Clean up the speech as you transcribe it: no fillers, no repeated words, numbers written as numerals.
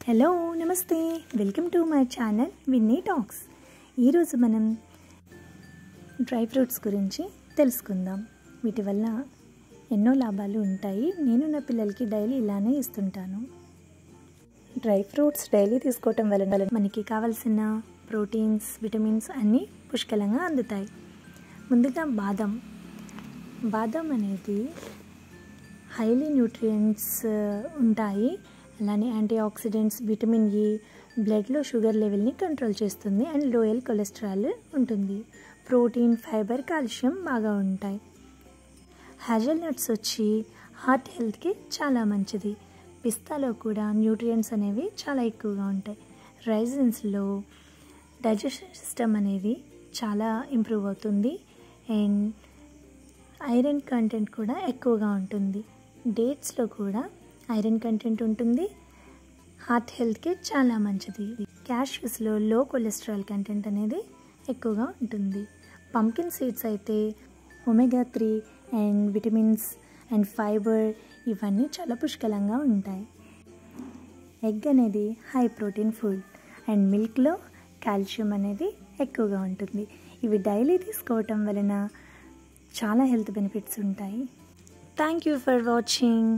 Hello నమస్తే welcome to my channel Vinny talks. ఈరోజు మనం డ్రై ఫ్రూట్స్ గురించి తెలుసుకుందాం. వీటి వల్ల ఎన్నో లాభాలు ఉంటాయి. నేను నా పిల్లలకి డైలీ ఇలానే ఇస్తుంటాను. డ్రై ఫ్రూట్స్ డైలీ తీసుకోవటం వలన మనకి కావాల్సిన ప్రోటీన్స్, విటమిన్స్ అన్నీ పుష్కలంగా అందుతాయి. ముందుగా బాదం అనేది హైలీ న్యూట్రియంట్స్ ఉంటాయి. అలానే యాంటీ ఆక్సిడెంట్స్, విటమిన్ ఈ, బ్లడ్లో షుగర్ లెవెల్ని కంట్రోల్ చేస్తుంది అండ్ లోయల్ కొలెస్ట్రాల్ ఉంటుంది. ప్రోటీన్, ఫైబర్, కాల్షియం బాగా ఉంటాయి. హ్యాజల్నట్స్ వచ్చి హార్ట్ హెల్త్కి చాలా మంచిది. పిస్తాలో కూడా న్యూట్రియంట్స్ అనేవి చాలా ఎక్కువగా ఉంటాయి. రైజిన్స్లో డైజెషన్ సిస్టమ్ అనేది చాలా ఇంప్రూవ్ అవుతుంది అండ్ ఐరన్ కంటెంట్ కూడా ఎక్కువగా ఉంటుంది. డేట్స్లో కూడా ఐరన్ కంటెంట్ ఉంటుంది. హార్ట్ హెల్త్కి చాలా మంచిది. క్యాష్యూస్లో లో కొలెస్ట్రాల్ కంటెంట్ అనేది ఎక్కువగా ఉంటుంది. పంకిన్ సీడ్స్ అయితే omega 3 and vitamins and fibre ఇవన్నీ చాలా పుష్కలంగా ఉంటాయి. ఎగ్ అనేది హై ప్రోటీన్ ఫుడ్ అండ్ మిల్క్లో కాల్షియం అనేది ఎక్కువగా ఉంటుంది. ఇవి డైలీ తీసుకోవటం వలన చాలా హెల్త్ బెనిఫిట్స్ ఉంటాయి. Thank you for watching.